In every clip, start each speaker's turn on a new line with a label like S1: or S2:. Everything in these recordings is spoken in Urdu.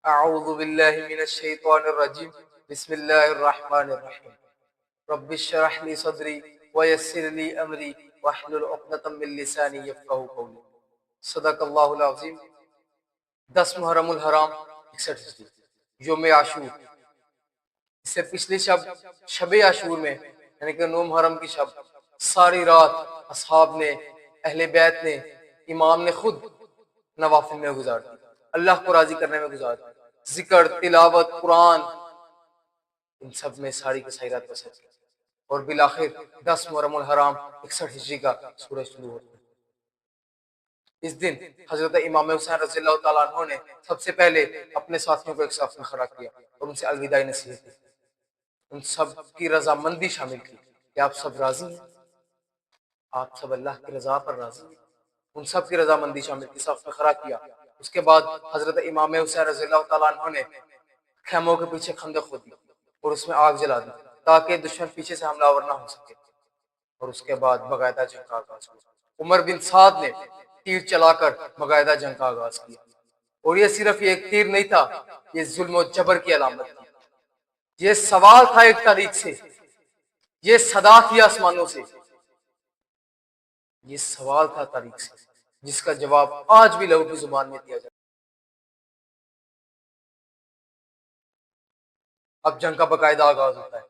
S1: اعوذ باللہ من الشیطان الرجیم بسم اللہ الرحمن الرحیم رب اشرح لی صدری ویسر لی امری واحلل عقدۃ من لسانی یفقہوا قولی۔ صدق اللہ العظیم۔ 10 محرم الحرام 61 ہجری، یوم عاشور۔ اس سے پچھلی شب عاشور میں یعنی کہ 9 محرم کی شب ساری رات اصحاب نے، اہل بیت نے، امام نے خود نوافل میں گزار دی، اللہ کو راضی کرنے میں گزار دی، ذکر، تلاوت، قرآن، ان سب میں ساری کی ساری رات بسر کی، اور بالآخر 10 محرم الحرام 61 ہجری کا سورج طلوع ہوتا ہے۔ اس دن حضرت امام حسین رضی اللہ تعالیٰ عنہ نے سب سے پہلے اپنے ساتھیوں کو ایک صف میں کھڑا کیا اور ان سے الوداعی نصیحت کی، ان سب کی رضامندی شامل کی کہ آپ سب راضی ہیں، آپ سب اللہ کی رضا پر راضی ہیں، ان سب کی رضامندی شامل کی، صف میں کھڑا کیا۔ اس کے بعد حضرت امام حسین رضی اللہ تعالیٰ عنہ نے خیموں کے پیچھے خندق کھودی اور اس میں آگ جلا دی تاکہ دشمن پیچھے سے حملہ آور نہ ہو سکے، اور اس کے بعد باقاعدہ جنگ کا آغاز ہوا۔ عمر بن سعد نے تیر چلا کر باقاعدہ جنگ کا آغاز کیا، اور یہ صرف ایک تیر نہیں تھا، یہ ظلم و جبر کی علامت تھی، یہ سوال تھا ایک تاریخ سے، یہ صدا تھی آسمانوں سے، یہ سوال تھا تاریخ سے جس کا جواب آج بھی لوگوں کی زبان میں دیا جاتا ہے۔ اب جنگ کا باقاعدہ آغاز ہوتا ہے،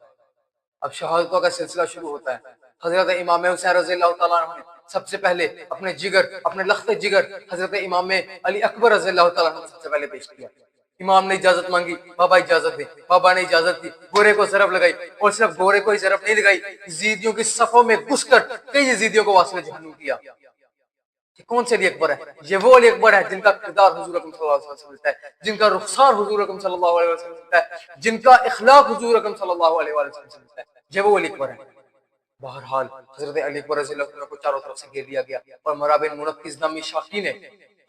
S1: اب شہادتوں کا سلسلہ شروع ہوتا ہے۔ حضرت امام حسین رضی اللہ تعالیٰ عنہ نے سب سے پہلے اپنے جگر، اپنے لخت جگر حضرت امام علی اکبر رضی اللہ تعالیٰ عنہ سب سے پہلے پیش کیا۔ امام نے اجازت مانگی، بابا اجازت دے، بابا نے اجازت دی، گھوڑے کو ضرب لگائی، اور صرف گھوڑے کو ہی ضرب نہیں لگائی، یزیدیوں کی صفوں میں گھس کر کئی یزیدیوں کو واصل جہنم کیا۔ یہ کون سے علی اکبر ہے؟ یہ وہ علی اکبر ہے جن کا کردار حضور اکرم صلی اللہ علیہ وسلم سے ملتا ہے، جن کا رخسار حضور اکرم صلی اللہ علیہ وسلم سے ملتا ہے، جن کا اخلاق حضور اکرم صلی اللہ علیہ وسلم سے ملتا ہے، یہ وہ علی اکبر ہے۔ بہرحال حضرت علی اکبر رضی اللہ عنہ کو چاروں طرف سے گھیر لیا گیا، اور مرا بن منقذ نامی شاکی نے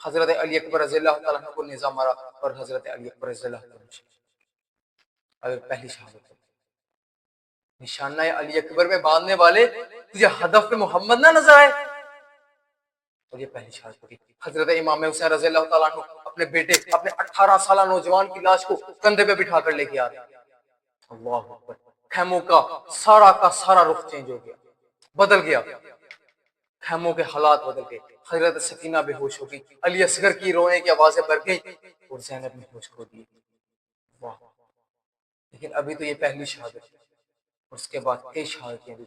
S1: حضرت علی اکبر رضی اللہ تعالیٰ عنہ کو نیزہ مارا، اور حضرت علی اکبر رضی اللہ تعالیٰ عنہ اگر پہلی شہادت ہے۔ نشانہ علی اکبر میں باندھنے والے تجھے ہدف پہ محمد نہ نظر آئے، اور یہ پہلی شہادت ہوگی۔ حضرت امام حسین رضی اللہ تعالیٰ عنہ اپنے بیٹے، اپنے 18 سالہ نوجوان کی لاش کو کندھے پہ بٹھا کر لے کے آ رہے ہیں۔ اللہ اکبر۔ خیموں کا سارا رخ چینج ہو گیا، بدل گیا، خیموں کے حالات بدل گئے۔ حضرت سکینہ بے ہوش ہو گئی، علی اصغر کی رونے کی آوازیں بڑھ گئی، اور زینب نے ہوش کھو دی۔ واہ! لیکن ابھی تو یہ پہلی شہادت ہے، اور اس کے بعد کئی شہادتیں بھی۔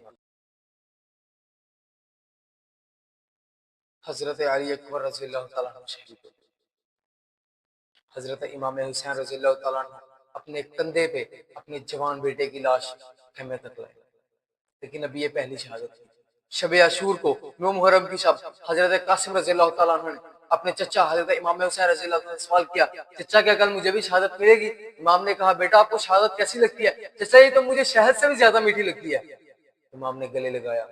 S1: حضرت علی اکبر رضی اللہ تعالیٰ عنہ شہید ہوئے۔ حضرت امام حسین رضی اللہ تعالیٰ عنہ اپنے کندھے پہ اپنے جوان بیٹے کی لاش خیمے تک لائے، لیکن ابھی یہ پہلی شہادت تھی۔ شب عاشور کو 9 محرم کی شب حضرت قاسم رضی اللہ تعالیٰ عنہ نے اپنے چچا حضرت امام حسین رضی اللہ عنہ سے سوال کیا، چچا کیا کل مجھے بھی شہادت ملے گی؟ امام نے کہا، بیٹا آپ کو شہادت کیسی لگتی ہے؟ چچا یہ تو مجھے شہد سے بھی زیادہ میٹھی لگتی ہے۔ امام نے گلے لگایا،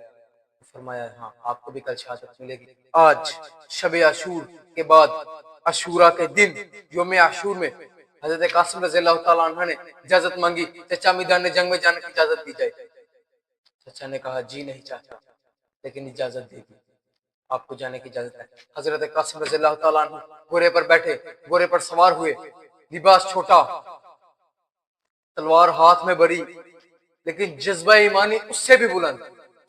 S1: فرمایا ہاں آپ کو بھی کل شہادت ملے گی۔ آج شب عاشور کے بعد عاشورہ کے دن یوم عاشور میں حضرت قاسم رضی اللہ تعالیٰ عنہ نے اجازت مانگی، چچا میدان جنگ میں جانے کی اجازت دی جائے۔ چچا نے کہا جی نہیں چاہتا، لیکن اجازت دے دی، آپ کو جانے کی اجازت ہے۔ حضرت قاسم رضی اللہ تعالیٰ عنہ گھوڑے پر بیٹھے، گھوڑے پر سوار ہوئے، لباس چھوٹا، تلوار ہاتھ میں بری، لیکن جذبہ ایمانی اس سے بھی بلند۔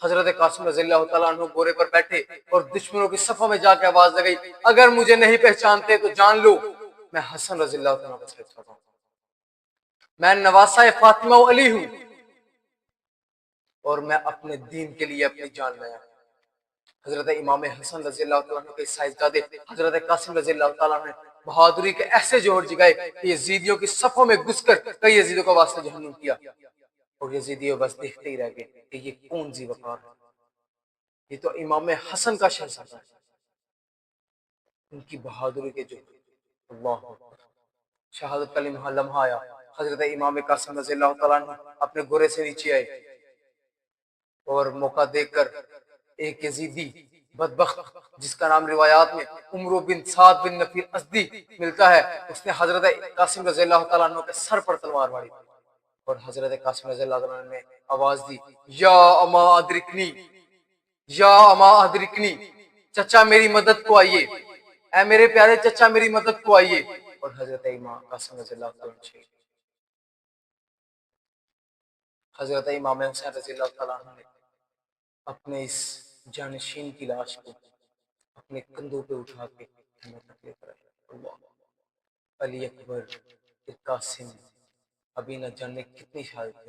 S1: حضرت قاسم رضی اللہ تعالیٰ عنہ گھوڑے پر بیٹھے اور دشمنوں کی صفوں میں جا کے آواز لگائی، اگر مجھے نہیں پہچانتے تو جان لو میں حسن رضی اللہ تعالیٰ عنہ ہوں، میں نواسہ فاطمہ و علی ہوں، اور میں اپنے دین کے لیے اپنی جان لایا۔ حضرت امام حسن رضی اللہ تعالیٰ عنہ کے صاحبزادے حضرت قاسم رضی اللہ تعالیٰ عنہ نے بہادری کے ایسے جوہر جگائے کہ یزیدیوں کی صفوں میں گھس کر کئی یزیدوں کو واسطہ جہنم کیا، اور یزیدیوں بس دیکھتے ہی رہ گئے کہ یہ کون ذی وقار ہے، یہ تو امام حسن کا شہزادہ ہے۔ ان کی بہادری کے جوہر، اللہ اکبر۔ شہادت کا لمحہ آیا، حضرت امام قاسم رضی اللہ تعالیٰ عنہ اپنے گھوڑے سے نیچے آئے، اور موقع دیکھ کر ایک یزیدی بدبخت جس کا نام روایات میں عمرو بن سعد بن نفیر ازدی ملتا ہے، اس نے حضرت قاسم رضی اللہ تعالیٰ عنہ کے سر پر تلوار ماری، اور حضرت قاسم رضی اللہ تعالیٰ عنہ نے آواز دی، یا اما ادرکنی، یا اما ادرکنی، چچا میری مدد کو آئیے، اے میرے پیارے چچا میری مدد کو آئیے۔ اور حضرت امام قاسم رضی اللہ تعالیٰ عنہ شہید۔ حضرت امام حسین رضی اللہ تعالیٰ عنہ نے اپنے اس جانشین کی لاش کو اپنے کندھوں پہ اٹھا کے ہمیں تک لے کر آئے۔ اللہ علی اکبر قاسم ابھی نہ جانے کتنی شہادت۔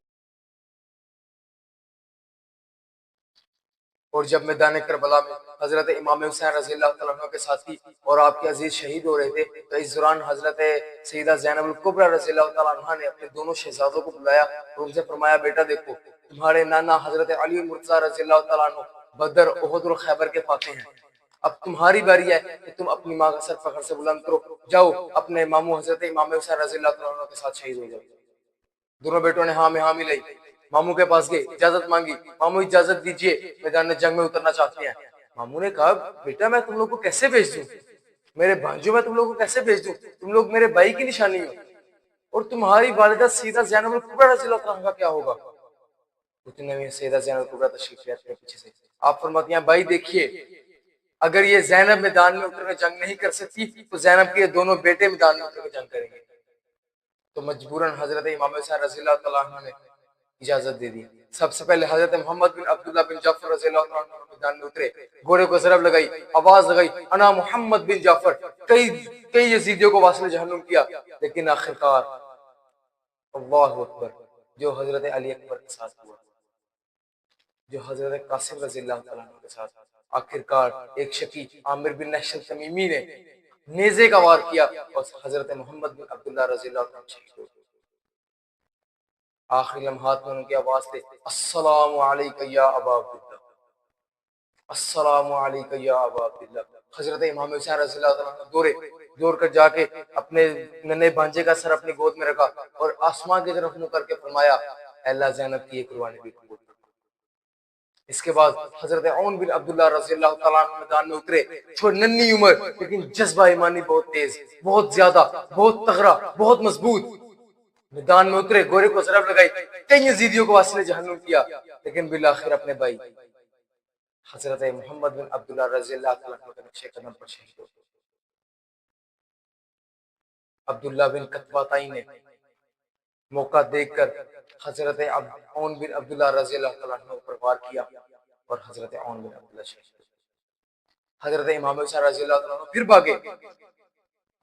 S1: اور جب میدان کربلا میں حضرت امام حسین رضی اللہ تعالیٰ عنہ کے ساتھی اور آپ کے عزیز شہید ہو رہے تھے تو اس دوران حضرت سیدہ زینب الکبریٰ رضی اللہ تعالیٰ عنہ نے اپنے دونوں شہزادوں کو بلایا اور ان سے فرمایا بیٹا دیکھو تمہارے نانا حضرت علی مرتضیٰ رضی اللہ تعالیٰ عنہ بدر احد اور خیبر کے فاتح ہیں، اب تمہاری باری ہے کہ تم اپنی ماں کا سر فخر سے بلند کرو، جاؤ اپنے ماموں حضرت امام حسین رضی اللہ تعالیٰ عنہ کے ساتھ شہید ہو جاؤ۔ دونوں بیٹوں نے ہاں میں ہاں ملائی، ماموں کے پاس گئے، اجازت مانگی، ماموں اجازت دیجئے میدان جنگ میں اترنا چاہتے ہیں۔ ماموں نے کہا بیٹا میں تم لوگ کو کیسے بھیج دوں، میرے بھانجوں میں تم لوگ کو کیسے بھیج دوں، تم لوگ میرے بھائی کی نشانی ہو، اور تمہاری والدہ سیدہ زینب الکبریٰ رضی اللہ عنہا کا کیا ہوگا؟ اتنے میں سیدہ زینب الکبریٰ تشریف لے آتی ہیں پیچھے سے، آپ فرماتی ہیں بھائی دیکھیے اگر یہ زینب میدان میں اتر کے جنگ نہیں کر سکتی تو زینب کے دونوں بیٹے میدان میں اتر کے جنگ کریں گے۔ تو مجبوراً حضرت امام حسین رضی اللہ تعالیٰ عنہ نے اجازت دے دی۔ سب سے پہلے حضرت محمد بن عبداللہ بن جعفر رضی اللہ عنہ میدان میں اترے، گھوڑے کو ضرب لگائی، آواز لگائی انا محمد بن جعفر، کئی یزیدیوں کو واصل جہنم کیا، لیکن آخرکار اللہ اکبر جو حضرت علی اکبر کے ساتھ ہوا، جو حضرت قاسم رضی اللہ تعالیٰ عنہ کے ساتھ، آخرکار ایک شکی عامر بن نحش تمیمی نے نیزے کا وار کیا اور حضرت محمد بن عبداللہ رضی اللہ عنہ شہید ہو گئے۔ آخری لمحات میں ان کی آواز تھے السلام علیکہ یا ابا عبداللہ، السلام علیکہ یا ابا عبداللہ۔ حضرت امام حسین رضی اللہ تعالیٰ عنہ دور کر جا کے اپنے ننھے بھانجے کا سر اپنی گود میں رکھا اور آسمان کی طرف منہ کر کے فرمایا اے اللہ زینب کی یہ قربانی بھی قبول کر۔ اس کے بعد حضرت عون بن عبداللہ رضی اللہ تعالیٰ عنہ میدان میں اترے، چھوڑ ننھی عمر لیکن جذبہ ایمانی بہت تیز، بہت زیادہ، بہت تگڑا، بہت مضبوط، میدان میں اترے، گھوڑے کو ضرب لگائی، کئی یزیدیوں کو واصل جہنم کیا، لیکن بالآخر اپنے بھائی حضرت محمد بن عبداللہ رضی اللہ تعالیٰ عنہ کے نقش قدم پر شہید ہو گئے۔ عبداللہ بن قطبہ نے موقع دیکھ کر حضرت عون بن عبداللہ رضی اللہ تعالیٰ عنہ پر وار کیا اور حضرت عون بن عبداللہ شہید ہوئے۔ حضرت امام حسین رضی اللہ تعالیٰ عنہ پھر بھاگے،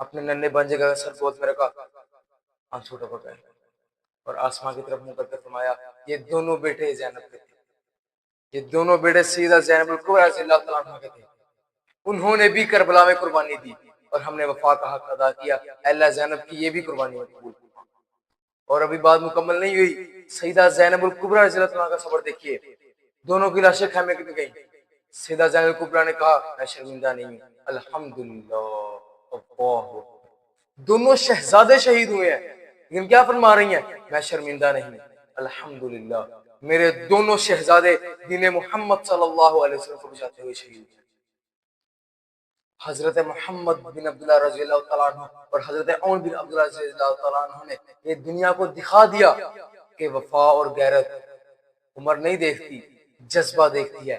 S1: اپنے ننھے بھانجے کا سر گود میں رکھا، آنسو ٹپکائے اور آسمان کی طرف منہ کر کے فرمایا یہ دونوں بیٹے زینب کے تھے، یہ دونوں بیٹے سیدہ زینب الکبریٰ رضی اللہ تعالیٰ عنہ کے تھے، انہوں نے بھی کربلا میں قربانی دی اور ہم نے وفا کا حق ادا کیا، اے اللہ زینب کی یہ بھی قربانی قبول۔ اور ابھی بات مکمل نہیں ہوئی، سیدہ زینب الکبریٰ رضی اللہ تعالیٰ کا صبر دیکھیے، دونوں کی لاشیں خیمے میں گئیں، سیدہ زینب الکبریٰ نے کہا میں شرمندہ نہیں ہوں، الحمدللہ، اللہ، دونوں شہزادے شہید ہوئے ہیں لیکن کیا فرما رہی ہیں میں شرمندہ نہیں ہوں، الحمدللہ میرے دونوں شہزادے دین محمد صلی اللہ علیہ وسلم کو بچاتے ہوئے شہید ہوئے۔ حضرت محمد بن عبداللہ رضی اللہ تعالیٰ عنہ اور حضرت عون بن عبداللہ رضی اللہ تعالیٰ عنہ نے یہ دنیا کو دکھا دیا کہ وفا اور غیرت عمر نہیں دیکھتی، جذبہ دیکھتی ہے،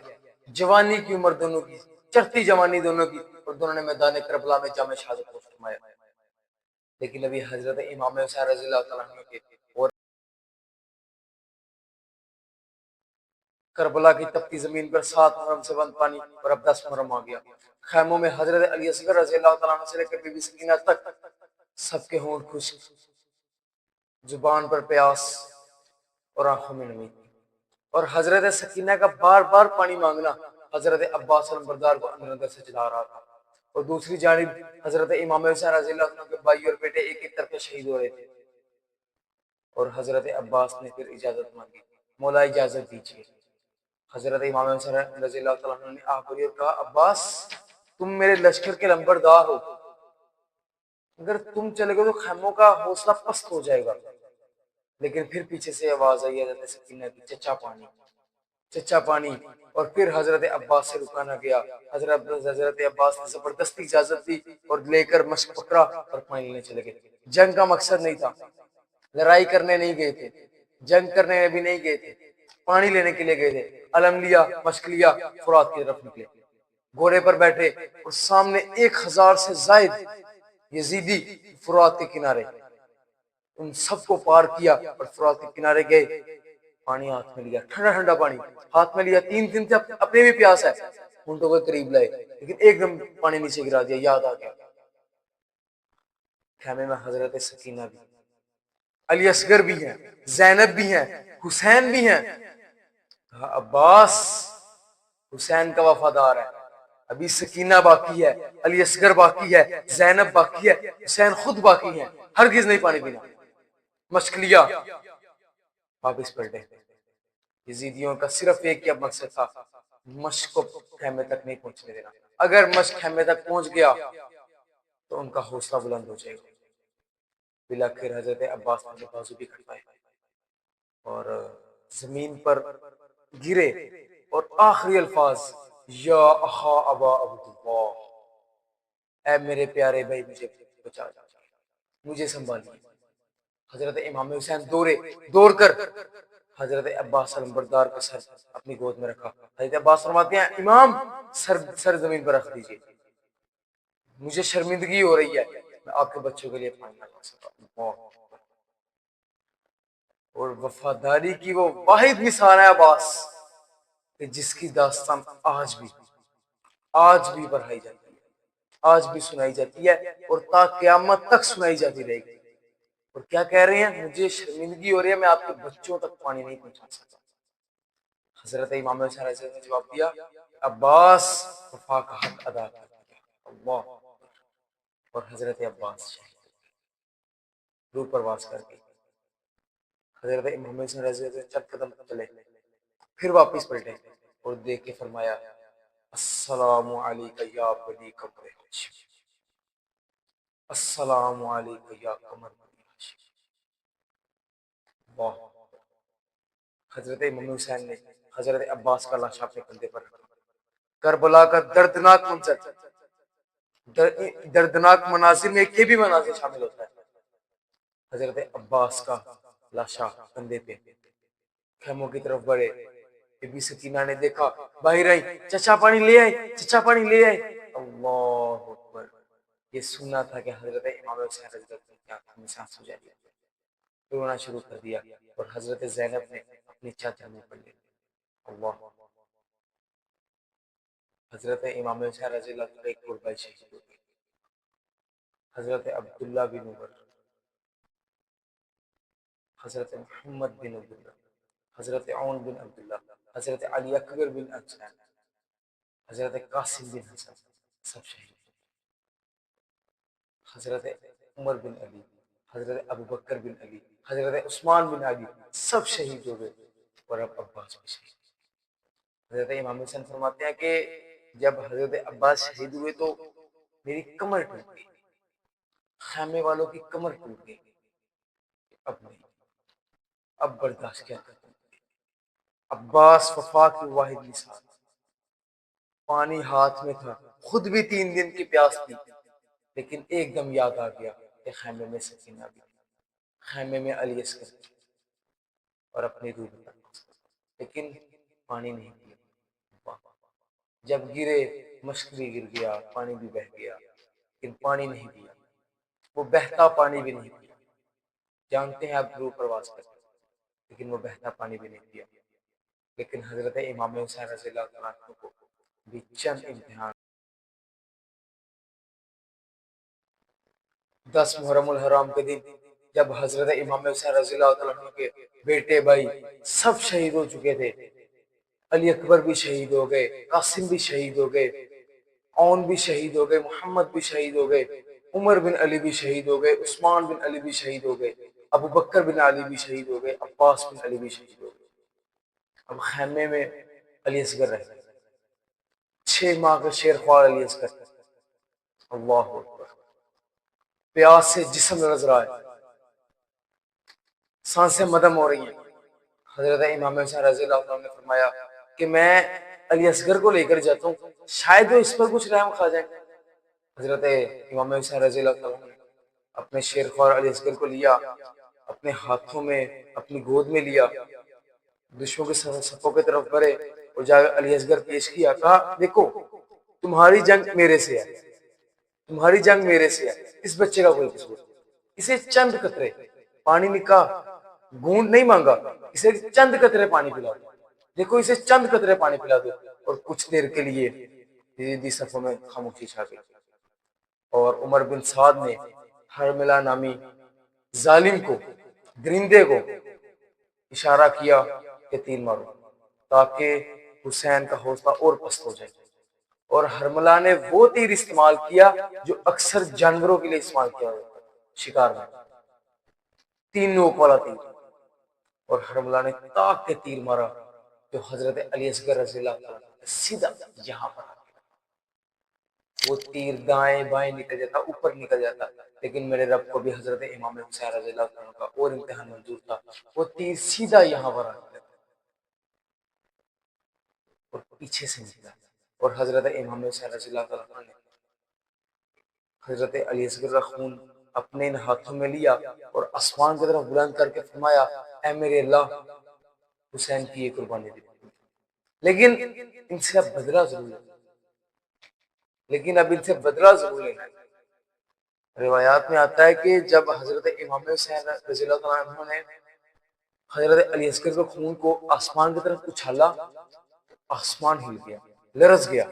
S1: جوانی کی عمر دونوں کی، چڑھتی جوانی دونوں کی، اور دونوں نے میدان کربلا میں جام شہادت کو فرمایا۔ لیکن ابھی حضرت امام حسین رضی اللہ تعالیٰ عنہ کے اور کربلا کی تپتی زمین پر 7 محرم سے بند پانی اور اب 10 محرم آ گیا۔ خیموں میں حضرت علی اصغر رضی اللہ تعالیٰ عنہ سے لے کر بی بی سکینہ تک سب کے ہونٹ خشک، زبان پر پیاس اور آنکھوں میں نمی، اور حضرت سکینہ کا بار بار پانی مانگنا حضرت عباس علمبردار کو اندر اندر سے جلا رہا تھا، اور دوسری جانب حضرت امام حسین رضی اللہ عنہ کے بھائی اور بیٹے ایک ایک طرف شہید ہو رہے تھے، اور حضرت عباس نے پھر اجازت مانگی، مولا اجازت دیجیے۔ حضرت امام حسین رضی اللہ تعالیٰ عنہ نے آخری اور کہا عباس تم میرے لشکر کے لمبردار ہو، اگر تم چلے گئے تو خیموں کا حوصلہ پست ہو جائے گا۔ لیکن پھر پیچھے سے آواز آئی حضرت سکینہ کی چچا پانی، چچا پانی، اور پھر حضرت عباس سے رکا نہ گیا، حضرت عباس نے زبردستی اجازت دی اور لے کر مشک پکڑا اور پانی لینے چلے گئے۔ جنگ کا مقصد نہیں تھا، لڑائی کرنے نہیں گئے تھے، جنگ کرنے بھی نہیں گئے تھے، پانی لینے کے لیے گئے تھے، علم لیا، مشک لیا، فرات کی طرف نکلے، گھوڑے پر بیٹھے اور سامنے 1000 سے زائد یزیدی فرات کے کنارے، ان سب کو پار کیا اور فرات کے کنارے گئے، پانی ہاتھ میں لیا، ٹھنڈا ٹھنڈا پانی ہاتھ میں لیا، 3 دن سے اپنے بھی پیاس ہے، ہونٹوں کے قریب لائے، لیکن ایک دم پانی نیچے گرا دیا، یاد آ گیا خیمے میں حضرت سکینہ بھی، علی اصغر بھی ہیں، زینب بھی ہیں، حسین بھی ہیں، عباس حسین کا وفادار ہے، ابھی سکینہ باقی ہے، علی اصغر باقی ہے، زینب باقی ہے، حسین خود باقی ہے، ہرگز نہیں پانی پینا، مشق لیا، واپس پلٹے۔ یزیدیوں کا صرف ایک کیا مقصد تھا، مشق کو خیمے تک نہیں پہنچنے دینا، اگر مشق خیمے تک پہنچ گیا تو ان کا حوصلہ بلند ہو جائے گا۔ بلاخر حضرت عباس نے بازو بھی کٹوائے اور زمین پر گرے اور آخری الفاظ، یا اخا ابا عبداللہ، اے میرے پیارے بھائی مجھے بچا، مجھے سنبھالیے۔ حضرت امام حسین دوڑ کر حضرت عباس علم بردار کا سر اپنی گود میں رکھا۔ حضرت عباس فرماتے ہیں امام سر زمین پر رکھ دیجئے، مجھے شرمندگی ہو رہی ہے، میں آپ کے بچوں کے لیے پانی نہ لا سکتا۔ اور وفاداری کی وہ واحد مثال ہے عباس، کہ جس کی داستان آج بھی پڑھائی جاتی ہے، آج بھی سنائی جاتی ہے اور تا قیامت تک سنائی جاتی رہے گی۔ اور کیا کہہ رہے ہیں، مجھے شرمندگی ہو رہی ہے، میں آپ کے بچوں تک پانی نہیں پہنچا سکتا۔ حضرت امام حسین علیہ السلام نے جواب دیا، عباس وفا کا حق ادا کر دیا، اللہ، اور حضرت عباس روح پرواز کر گئی۔ حضرت امام حسین علیہ السلام چند قدم چلے، پھر واپس پلٹے اور دیکھ کے فرمایا، السلام علیکم یا بنی قمر ہاشم، السلام علیکم یا قمر بنی ہاشم۔ واہ! حضرت امام حسین نے حضرت عباس کا لاشا اپنے کندھے پر رکھا۔ کربلا کا دردناک منظر، دردناک مناظر میں ایک یہ بھی مناظر شامل ہوتا ہے، حضرت عباس کا لاشا کندھے پہ، خیموں کی طرف بڑھے، بی بی سکینہ نے دیکھا، باہر آئی، چچا پانی لے آئے، چچا پانی لے آئے، اللہ اکبر۔ یہ سننا تھا کہ حضرت امام حسین رضی اللہ عنہ کی آنکھوں میں سے آنسو جاری ہے، رونا شروع کر دیا، اور حضرت زینب نے اپنی چادر میں پڑھ لی، اللہ۔ حضرت امام حسین رضی اللہ عنہ ایک اور بھائی شہید ہو گئے، حضرت عبداللہ بن عمر، حضرت محمد بن عبداللہ، حضرت عون بن عبداللہ، حضرت علی اکبر بن حسین، حضرت قاسم بن حسن، سب شہید۔ حضرت عمر بن علی، حضرت ابوبکر بن علی، حضرت عثمان بن علی، سب شہید ہو گئے، اور اب عباس بھی شہید۔ حضرت امام حسین فرماتے ہیں کہ جب حضرت عباس شہید ہوئے تو میری کمر ٹوٹ گئی، خیمے والوں کی کمر ٹوٹ گئی، اب نہیں، اب برداشت کیا کرتے ہیں۔ عباس وفا کی واحد مثال، پانی ہاتھ میں تھا، خود بھی 3 دن کی پیاس تھی، لیکن ایک دم یاد آ گیا کہ خیمے میں سکینہ بھی، خیمے میں علی اصغر، اور اپنی روح بھی، لیکن پانی نہیں پیا۔ جب گرے، مشق بھی گر گیا، پانی بھی بہہ گیا، لیکن پانی نہیں پیا، وہ بہتا پانی بھی نہیں پیا۔ جانتے ہیں اب روح پرواز کرتے، لیکن وہ بہتا پانی بھی نہیں پیا۔ لیکن حضرت امام حسین رضی اللہ عنہ کو بھی چند امتحان، 10 محرم الحرام کے دن جب حضرت امام حسین رضی اللہ عنہ کے بیٹے بھائی سب شہید ہو چکے تھے، علی اکبر بھی شہید ہو گئے، قاسم بھی شہید ہو گئے، عون بھی شہید ہو گئے، محمد بھی شہید ہو گئے، عمر بن علی بھی شہید ہو گئے، عثمان بن علی بھی شہید ہو گئے، ابو بکر بن علی بھی شہید ہو گئے، عباس بن علی بھی شہید ہو گئے۔ اب خیمے میں علی اصغر رہے، 6 ماہ کا شیر خوار علی اصغر، اللہ اکبر، پیاس سے جسم نظر آئے، سانسیں مدم ہو رہی ہیں۔ حضرت امام حسین رضی اللہ عنہ نے فرمایا کہ میں علی اصغر کو لے کر جاتا ہوں، شاید وہ اس پر کچھ رحم کھا جائیں۔ حضرت امام حسین رضی اللہ عنہ نے اپنے شیر خوار علی اصغر کو لیا، اپنے ہاتھوں میں اپنی گود میں لیا، دشمنوں کے صفوں کی طرف بڑھے اور جا علی اصغر پیش کیا، کہا دیکھو تمہاری جنگ میرے سے ہے، تمہاری جنگ میرے سے ہے، اس بچے کا کوئی قصور؟ اسے چند قطرے پانی نکا، گونڈ نہیں مانگا، اسے چند قطرے پانی پلا دو، دیکھو اسے چند قطرے پانی پلا دو، اور کچھ دیر کے لیے یزیدی صفوں میں خاموشی چھا گئی۔ اور عمر بن سعد نے حرملہ نامی ظالم کو، درندے کو اشارہ کیا کہ تیر مارو، تاکہ حسین کا حوصلہ اور پست ہو جائے۔ اور حرملہ نے وہ تیر استعمال کیا جو اکثر جانوروں کے لیے استعمال کیا جاتا ہے شکار میں، 3 نوک والا تیر۔ اور حرملہ نے تاک کے تیر مارا جو حضرت علی اصغر رضی اللہ تعالیٰ عنہ سیدھا یہاں پر آ گیا۔ وہ تیر دائیں بائیں نکل جاتا، اوپر نکل جاتا، لیکن میرے رب کو بھی حضرت امام حسین رضی اللہ تعالیٰ عنہ کا اور امتحان منظور تھا، وہ تیر سیدھا یہاں پر آ گیا اور پیچھے سے نکلا۔ اور حضرت امام حسین رضی اللہ تعالیٰ عنہ نے حضرت علی اصغر کا خون اپنے ان ہاتھوں میں لیا اور آسمان کی طرف بلند کر کے فرمایا، اے میرے اللہ، حسین کی یہ قربانی دی، لیکن ان سے اب بدلہ ضرور لینا، لینا ہے۔ روایات میں آتا ہے کہ جب حضرت امام حسین رضی اللہ تعالیٰ عنہ نے حضرت علی اصغر کے خون کو آسمان کی طرف اچھالا، آسمان ہل گیا، لرز گیا،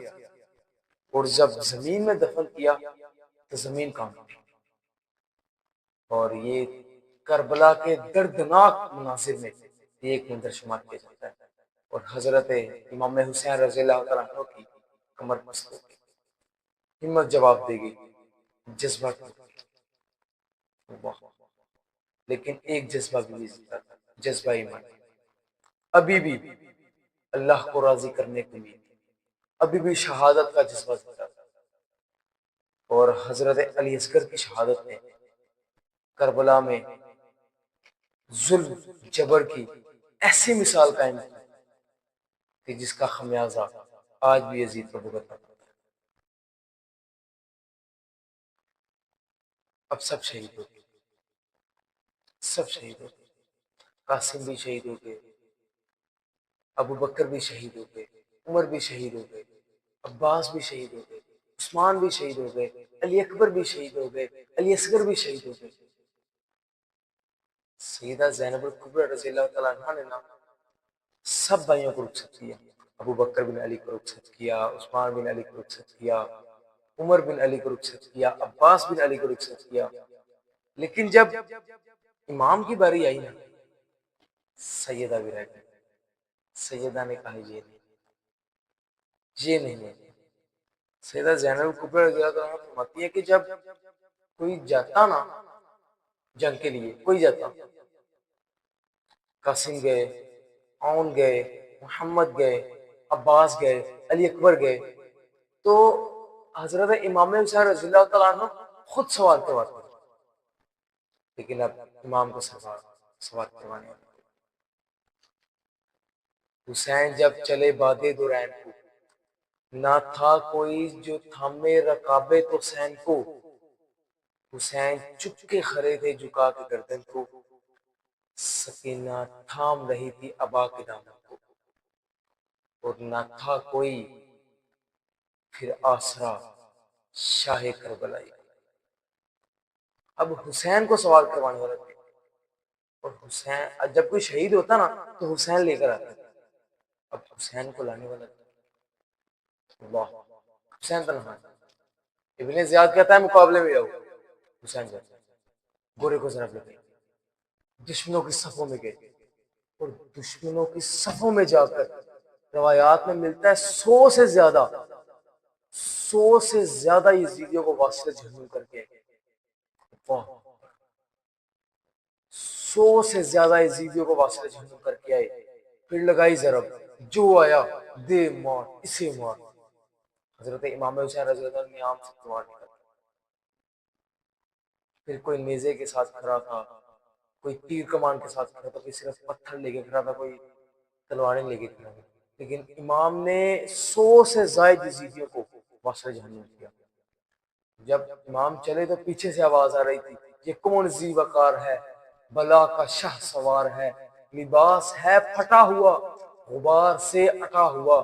S1: اور جب زمین میں دفن کیا تو زمین کانپ گئی۔ اور یہ کربلا کے دردناک مناظر میں ایک منظر شمار کیا جاتا ہے۔ اور حضرت امام حسین رضی اللہ تعالیٰ عنہ کی کمر پست ہو گئی، ہمت جواب دے گی، جذبہ ٹوٹ گیا۔ لیکن ایک جذبہ بھی زندہ تھا، جذبہ ایمان۔ ابھی بھی اللہ کو راضی کرنے کے لیے ابھی بھی شہادت کا جذبہ زندہ تھا۔ اور حضرت علی اصغر کی شہادت نے کربلا میں ظلم جبر کی ایسی مثال قائم کی کہ جس کا خمیازہ آج بھی یزید کو بھگتنا پڑتا ہے۔ اب سب شہید ہو گئے، سب شہید ہو گئے، قاسم بھی شہید ہو گئے، ابو بکر بھی شہید ہو گئے، عمر بھی شہید ہو گئے، عباس بھی شہید ہو گئے، عثمان بھی شہید ہو گئے، علی اکبر بھی شہید ہو گئے، علی اصغر بھی شہید ہو گئے۔ سیدہ زینب الکبریٰ رضی اللہ تعالیٰ عنہ نے نا سب بھائیوں کو رخصت کیا، ابو بکر بن علی کو رخصت کیا، عثمان بن علی کو رخصت کیا، عمر بن علی کو رخصت کیا، عباس بن علی کو رخصت کیا۔ لیکن جب امام کی باری آئی نا، سیدہ بھی رہ گئی۔ سیدہ نے کہا یہ نہیں ہے۔ سیدہ زینب الکبریٰ رضی اللہ تعالیٰ عنہ فرماتی ہے کہ جب کوئی جاتا نا جنگ کے لیے، کوئی جاتا، قاسم گئے، عون گئے، محمد گئے، عباس گئے، علی اکبر گئے، تو حضرت امام حسین رضی اللہ تعالیٰ عنہ خود سوال کرواتے ہیں، لیکن اب امام کو سوال کروانے والے حسین جب چلے بادے دورین کو، نہ تھا کوئی جو تھامے رکابے تو حسین کو، حسین چپ کے کھڑے تھے جھکا کے گردن کو، سکینہ تھام رہی تھی ابا کے دامن کو، اور نہ تھا کوئی پھر آسرا شاہ کربلائی۔ اب حسین کو سوال کروانے والا تھے، اور حسین جب کوئی شہید ہوتا نا تو حسین لے کر آتا تھا، اب حسین کو لانے والا تھا اللہ، حسین تنہا ہے۔ ابن زیاد کہتا ہے مقابلے میں جاؤ، حسین جاتا ہے، گورے کو ضرب لگے، دشمنوں کی صفوں میں گئے، اور دشمنوں کی صفوں میں جا کر روایات میں ملتا ہے 100 سے زیادہ یزیدیوں کو واسطے جہنم کر کے، 100 سے زیادہ یزیدیوں کو واسطے جہنم کر کے آئے، پھر لگائی ضرب، جو آیا دے مار، اسے مار۔ حضرت امام حسین رضی اللہ عنہ نے عام سے تلوار نکالی، پھر کوئی نیزے کے ساتھ کھڑا تھا، کوئی تیر کمان کے ساتھ کھڑا تھا، کوئی صرف پتھر لے کے کھڑا تھا، کوئی تلواریں لے کے کھڑا تھا، لیکن امام نے 100 سے زائد یزیدیوں کو واسطے جہنم کیا۔ جب امام چلے تو پیچھے سے آواز آ رہی تھی، یہ کون ذی وقار ہے، بلا کا شاہ سوار ہے، لباس ہے پھٹا ہوا، غبار سے اٹا ہوا،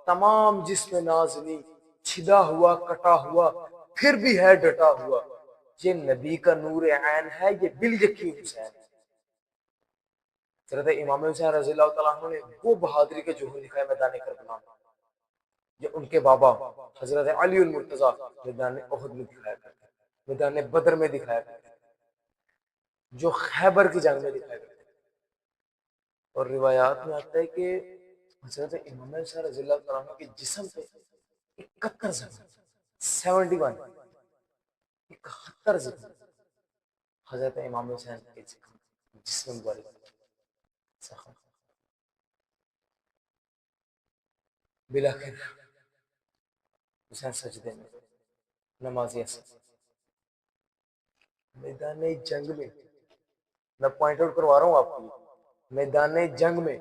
S1: تمام جسم نازنی چھدا ہوا کٹا ہوا، پھر بھی ہے ڈٹا ہوا، یہ نبی کا نور عین ہے، یہ بالیقین حسین ہے۔ حضرت امام حسین رضی اللہ تعالیٰ عنہ نے وہ بہادری کے جوہر دکھائے میدان کربلا میں، جو ان کے بابا حضرت علی المرتضیٰ میدان احد میں دکھایا کرتے، میدان بدر میں دکھایا کرتے، جو خیبر کی جنگ میں دکھایا کرتے۔ اور روایات میں آتا ہے کہ حضرت امام حسین رضی اللہ تعالیٰ عنہ کے جسم پہ 71 زخم، 71 71 زخم حضرت امام حسین کے جسم مبارک زخم۔ بلاخر حسین سجدے میں، نماز اثر، میدان جنگ میں، میں پوائنٹ آؤٹ کروا رہا ہوں آپ کو، میدان جنگ میں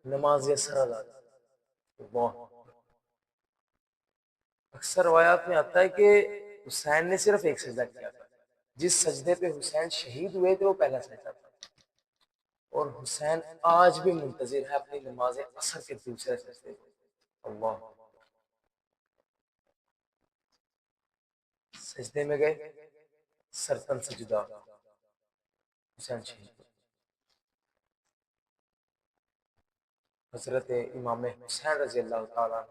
S1: نماز اثر ادا کی۔ اکثر روایات میں آتا ہے کہ حسین نے صرف ایک سجدہ کیا تھا، جس سجدے پہ حسین شہید ہوئے تھے وہ پہلا سجدہ تھا، اور حسین آج بھی منتظر ہے اپنی نماز عصر کے دوسرے سجدے کو۔ اللہ، سجدے میں گئے، سرتن سجدہ، حسین شہید۔ حضرت امام حسین رضی اللہ تعالیٰ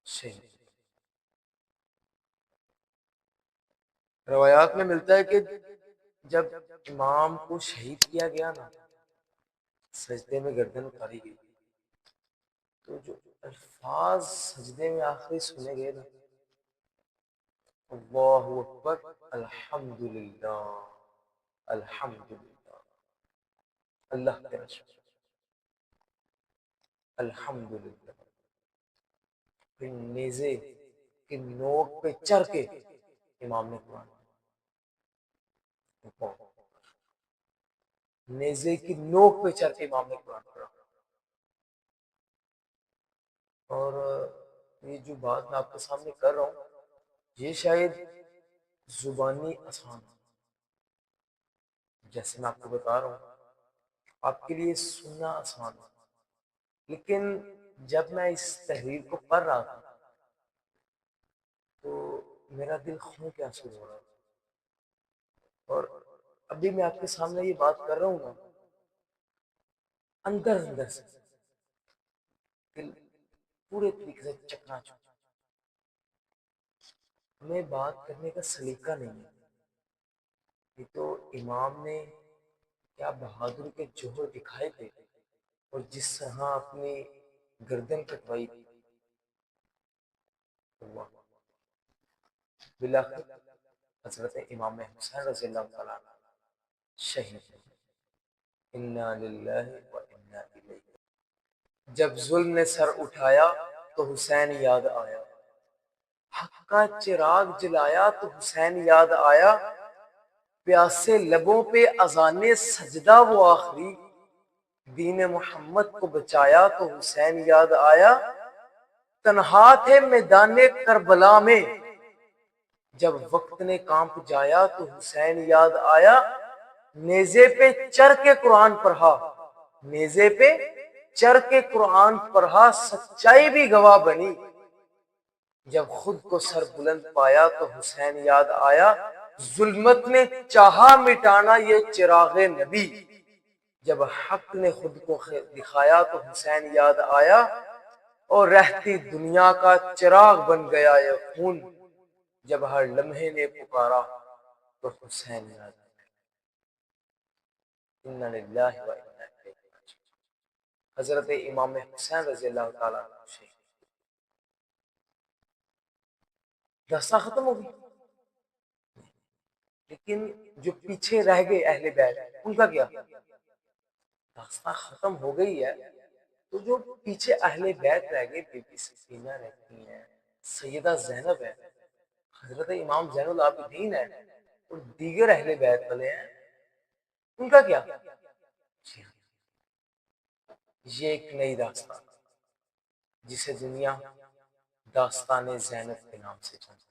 S1: شہید۔ روایات میں ملتا ہے کہ جب امام کو شہید کیا گیا نا، سجدے میں گردن اتاری گئی، تو جو الفاظ سجدے میں آخری سنے گئے نا، اللہ اکبر، الحمدللہ، الحمدللہ، اللہ تیرا شکر، الحمدللہ۔ پھر نیزے کی نوک پہ چڑھ کے امام نے قرآن، نیزے کی نوک پہ چڑھ کے امام نے قرآن پڑھا۔ اور یہ جو بات میں آپ کے سامنے کر رہا ہوں، یہ شاید زبانی آسان ہے، جیسے میں آپ کو بتا رہا ہوں آپ کے لیے سننا آسان ہے، لیکن جب میں اس تحریر کو پڑھ رہا تھا تو میرا دل خون کے آنسو ہو رہا تھا، اور ابھی میں آپ کے سامنے یہ بات کر رہا ہوں نا، اندر اندر سے دل پورے طریقے سے چکنا چکا۔ ہمیں بات کرنے کا سلیقہ نہیں ہے، یہ تو امام نے کیا بہادر کے جوہر دکھائے تھے، اور جس طرح اپنی گردن کٹوائی تھی۔ اللہ، بلاخر حضرت امام حسین رضی اللہ تعالیٰ عنہ شہید۔ انا للہ و انا الیہ۔ جب ظلم نے سر اٹھایا تو حسین یاد آیا، حق کا چراغ جلایا تو حسین یاد آیا، پیاسے لبوں پہ اذان سجدہ وہ آخری، دین محمد کو بچایا تو حسین یاد آیا، تنہا تھے میدان کربلا میں جب وقت نے کانپ جایا تو حسین یاد آیا، نیزے پہ چڑھ کے قرآن پڑھا، نیزے پہ چڑھ کے قرآن پڑھا، سچائی بھی گواہ بنی، جب خود کو سر بلند پایا تو حسین یاد آیا، ظلمت نے چاہا مٹانا یہ چراغ نبی، جب حق نے خود کو دکھایا تو حسین یاد آیا، اور رہتی دنیا کا چراغ بن گیا یہ خون، جب ہر لمحے نے پکارا تو حسین یاد آیا۔ انا للہ و انا الیہ راجعون۔ حضرت امام حسین رضی اللہ تعالیٰ عنہ شہید۔ داستان ختم ہو گئی، لیکن جو پیچھے رہ گئے اہل بیت ان کا کیا؟ داستان ختم ہو گئی ہے تو جو پیچھے اہل بیت رہ گئے، بی بی سکینہ رہتی ہیں، سیدہ زینب ہے، حضرت امام زین العابدین ہے، اور دیگر اہل بیت والے ہیں، ان کا کیا؟ یہ ایک نئی داستان جسے دنیا داستان زینب کے نام سے جانتی ہے۔